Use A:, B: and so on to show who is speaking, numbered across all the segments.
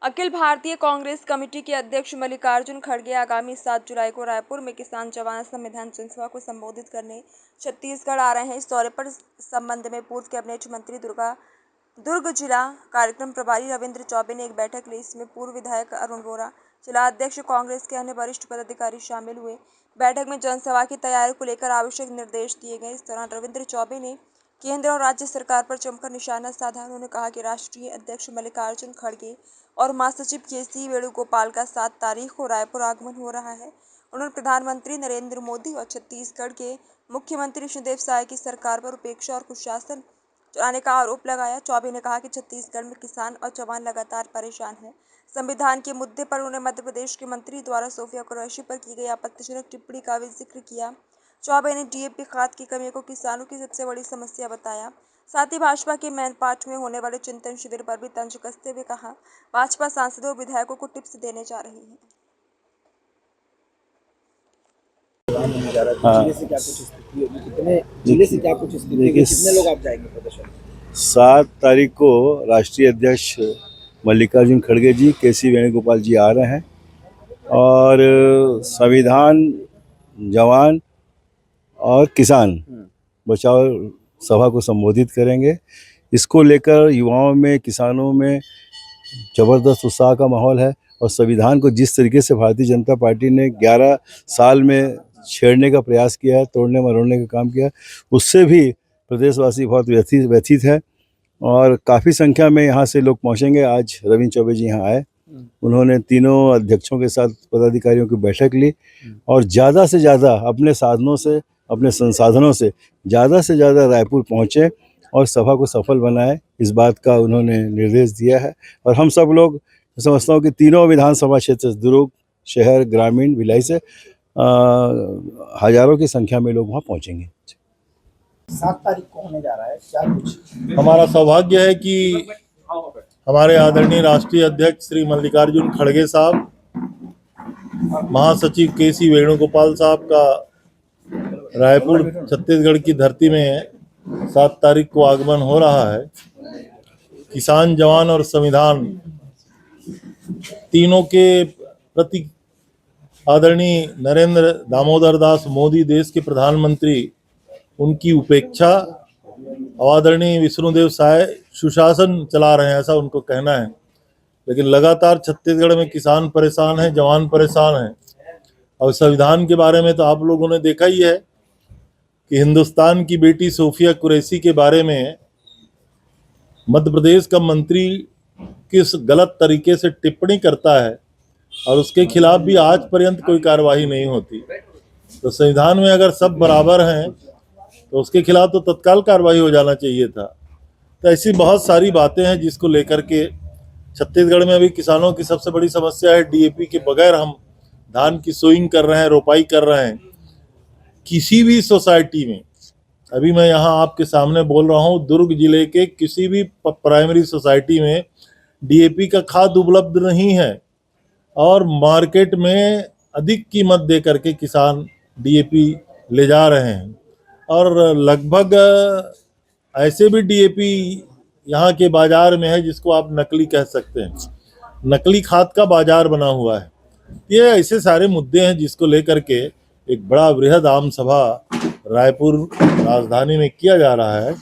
A: Akhil Bharatiya Congress committee के अध्यक्ष मल्लिकार्जुन खड़गे आगामी 7 जुलाई को रायपुर में किसान जवान संविधान जनसभा को संबोधित करने छत्तीसगढ़ आ रहे हैं। इस दौरे पर संबंध में पूर्व कैबिनेट मंत्री दुर्ग जिला कार्यक्रम प्रभारी रविंद्र चौबे ने एक बैठक ली। इसमें पूर्व विधायक अरुण वोरा, जिला अध्यक्ष कांग्रेस के अन्य वरिष्ठ पदाधिकारी शामिल हुए। बैठक में जनसभा की तैयारी को लेकर आवश्यक निर्देश दिए गए। इस दौरान रविंद्र चौबे ने केंद्र और राज्य सरकार पर जमकर निशाना साधा। उन्होंने कहा कि राष्ट्रीय अध्यक्ष मल्लिकार्जुन खड़गे और महासचिव केसी वेणुगोपाल का 7 तारीख को रायपुर आगमन हो रहा है। उन्होंने प्रधानमंत्री नरेंद्र मोदी और छत्तीसगढ़ के मुख्यमंत्री विष्णुदेव साय की सरकार पर उपेक्षा और कुशासन चलाने का आरोप लगाया। चौबे ने कहा कि छत्तीसगढ़ में किसान और जवान लगातार परेशान हैं। संविधान के मुद्दे पर उन्होंने मध्य प्रदेश के मंत्री द्वारा सोफिया कुरैशी पर की गई आपत्तिजनक टिप्पणी का भी जिक्र किया। चौबे ने डीएपी खाद की कमी को किसानों की सबसे बड़ी समस्या बताया। साथ ही भाजपा के मैनपाट में होने वाले चिंतन शिविर पर भी तंज कसते हुए कहा, भाजपा सांसदों और विधायकों को टिप्स देने जा रही है।
B: कितने लोग आप जाएंगे प्रदर्शन? 7 तारीख को राष्ट्रीय अध्यक्ष मल्लिकार्जुन खड़गे जी, केसी वेणुगोपाल जी आ रहे हैं और संविधान, जवान और किसान बचाओ सभा को संबोधित करेंगे। इसको लेकर युवाओं में, किसानों में ज़बरदस्त उत्साह का माहौल है और संविधान को जिस तरीके से भारतीय जनता पार्टी ने 11 साल में छेड़ने का प्रयास किया है, तोड़ने मरोड़ने का काम किया है, उससे भी प्रदेशवासी बहुत व्यथित है और काफ़ी संख्या में यहाँ से लोग पहुँचेंगे। आज रविंद्र चौबे जी यहाँ आए, उन्होंने तीनों अध्यक्षों के साथ पदाधिकारियों की बैठक ली और ज़्यादा से ज़्यादा अपने साधनों से, अपने संसाधनों से ज़्यादा रायपुर पहुँचे और सभा को सफल बनाए, इस बात का उन्होंने निर्देश दिया है। और हम सब लोग समझता हूँ कि तीनों विधानसभा क्षेत्र, दुर्ग शहर, ग्रामीण, भिलाई से हजारों की संख्या में लोग वहाँ पहुँचेंगे।
C: 7 तारीख को होने जा रहा है, क्या कुछ?
D: हमारा सौभाग्य है कि हमारे आदरणीय राष्ट्रीय अध्यक्ष श्री मल्लिकार्जुन खड़गे साहब, महासचिव केसी वेणुगोपाल साहब का रायपुर छत्तीसगढ़ की धरती में 7 तारीख को आगमन हो रहा है। किसान, जवान और संविधान तीनों के प्रति आदरणीय नरेंद्र दामोदर दास मोदी, देश के प्रधानमंत्री, उनकी उपेक्षा, आदरणीय विष्णुदेव साय सुशासन चला रहे हैं, ऐसा उनको कहना है। लेकिन लगातार छत्तीसगढ़ में किसान परेशान हैं, जवान परेशान हैं। और संविधान के बारे में तो आप लोगों ने देखा ही है कि हिंदुस्तान की बेटी सोफिया कुरैशी के बारे में मध्य प्रदेश का मंत्री किस गलत तरीके से टिप्पणी करता है और उसके खिलाफ भी आज पर्यंत कोई कार्रवाई नहीं होती। तो संविधान में अगर सब बराबर हैं तो उसके खिलाफ तो तत्काल कार्रवाई हो जाना चाहिए था। तो ऐसी बहुत सारी बातें हैं जिसको लेकर के छत्तीसगढ़ में अभी किसानों की सबसे बड़ी समस्या है, डीएपी के बगैर हम धान की सोइंग कर रहे हैं, रोपाई कर रहे हैं। किसी भी सोसाइटी में, अभी मैं यहाँ आपके सामने बोल रहा हूँ, दुर्ग जिले के किसी भी प्राइमरी सोसाइटी में डीएपी का खाद उपलब्ध नहीं है और मार्केट में अधिक कीमत दे करके किसान डीएपी ले जा रहे हैं। और लगभग ऐसे भी डीएपी यहाँ के बाजार में है जिसको आप नकली कह सकते हैं, नकली खाद का बाजार बना हुआ है। ये ऐसे सारे मुद्दे हैं जिसको लेकर के एक बड़ा बृहद आम सभा रायपुर राजधानी में किया जा रहा है।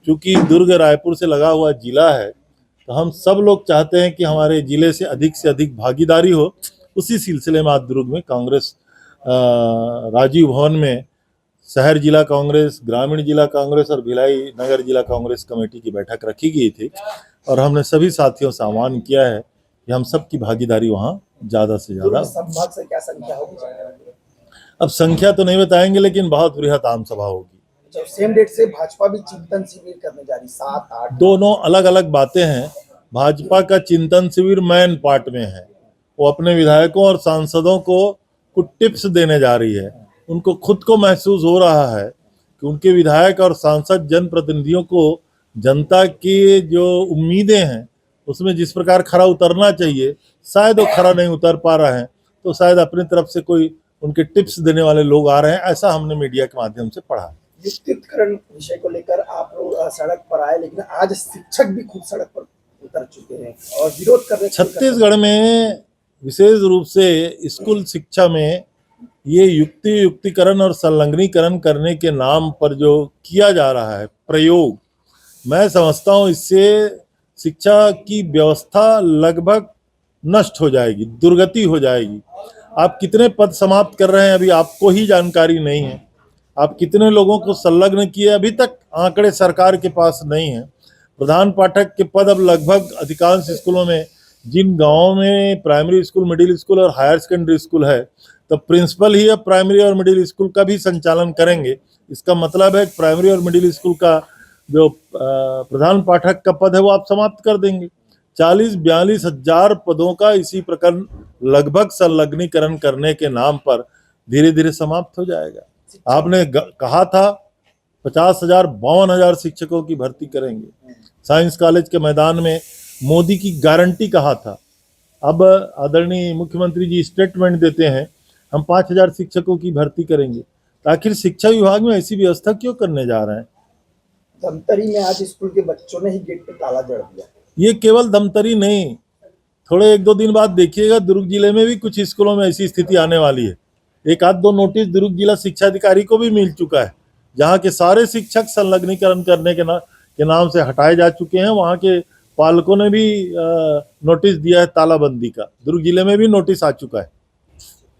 D: क्योंकि दुर्ग रायपुर से लगा हुआ जिला है, तो हम सब लोग चाहते हैं कि हमारे जिले से अधिक भागीदारी हो। उसी सिलसिले में आज दुर्ग में कांग्रेस राजीव भवन में शहर जिला कांग्रेस, ग्रामीण जिला कांग्रेस और भिलाई नगर जिला कांग्रेस कमेटी की बैठक रखी गई थी और हमने सभी साथियों से आह्वान किया है कि हम सबकी भागीदारी वहाँ ज़्यादा से ज़्यादा।
C: संभाग से क्या संख्या होगी?
D: अब संख्या तो नहीं बताएंगे, लेकिन बहुत बृहद आम सभा होगी।
C: जब सेम डेट से भाजपा भी चिंतन शिविर करने जा रही, 7-8
D: दोनों अलग अलग बातें हैं। भाजपा का चिंतन शिविर मैन पार्ट में है, वो अपने विधायकों और सांसदों को कुछ टिप्स देने जा रही है। उनको खुद को महसूस हो रहा है कि उनके विधायक और सांसद जनप्रतिनिधियों को जनता की जो उम्मीदें हैं उसमें जिस प्रकार खरा उतरना चाहिए, शायद वो खरा नहीं उतर पा रहे हैं। तो शायद अपनी तरफ से कोई उनके टिप्स देने वाले लोग आ रहे हैं, ऐसा हमने मीडिया के माध्यम से पढ़ा।
C: विस्तृतकरण विषय को लेकर आप लोग सड़क पर आए, लेकिन आज शिक्षक भी खुद सड़क पर कर चुके हैं और विरोध करने
D: छत्तीसगढ़ में विशेष रूप से स्कूल शिक्षा में ये युक्तिकरण और संलग्नीकरण करने के नाम पर जो किया जा रहा है प्रयोग, मैं समझता हूँ इससे शिक्षा की व्यवस्था लगभग नष्ट हो जाएगी, दुर्गति हो जाएगी। आप कितने पद समाप्त कर रहे हैं अभी आपको ही जानकारी नहीं है। आप कितने लोगों को संलग्न किए अभी तक आंकड़े सरकार के पास नहीं है। प्रधान पाठक के पद अब लगभग अधिकांश स्कूलों में, जिन गांवों में प्राइमरी स्कूल, मिडिल स्कूल और हायर सेकेंडरी स्कूल है, तो प्रिंसिपल ही अब प्राइमरी और मिडिल स्कूल का भी संचालन करेंगे। इसका मतलब है प्राइमरी और मिडिल स्कूल का जो प्रधान पाठक का पद है वो आप समाप्त कर देंगे। 40-42 हजार पदों का इसी प्रकार लगभग संलग्नीकरण करने के नाम पर धीरे धीरे समाप्त हो जाएगा। आपने कहा था 50,000 52,000 शिक्षकों की भर्ती करेंगे। साइंस कॉलेज के मैदान में मोदी की गारंटी कहा था। अब आदरणीय मुख्यमंत्री जी स्टेटमेंट देते हैं हम 5,000 शिक्षकों की भर्ती करेंगे। तो आखिर शिक्षा विभाग में ऐसी व्यवस्था क्यों करने जा रहे हैं?
C: धमतरी में आज स्कूल के बच्चों ने ही गेट पे ताला जड़ दिया।
D: ये केवल धमतरी नहीं, थोड़े 1-2 दिन बाद देखिएगा दुर्ग जिले में भी कुछ स्कूलों में ऐसी स्थिति आने वाली है। 1-2 नोटिस दुर्ग जिला शिक्षा अधिकारी को भी मिल चुका है, जहाँ के सारे शिक्षक संलग्नीकरण करने के नाम से हटाए जा चुके हैं। वहाँ के पालकों ने भी नोटिस दिया है तालाबंदी का। दुर्ग जिले में भी नोटिस आ चुका है।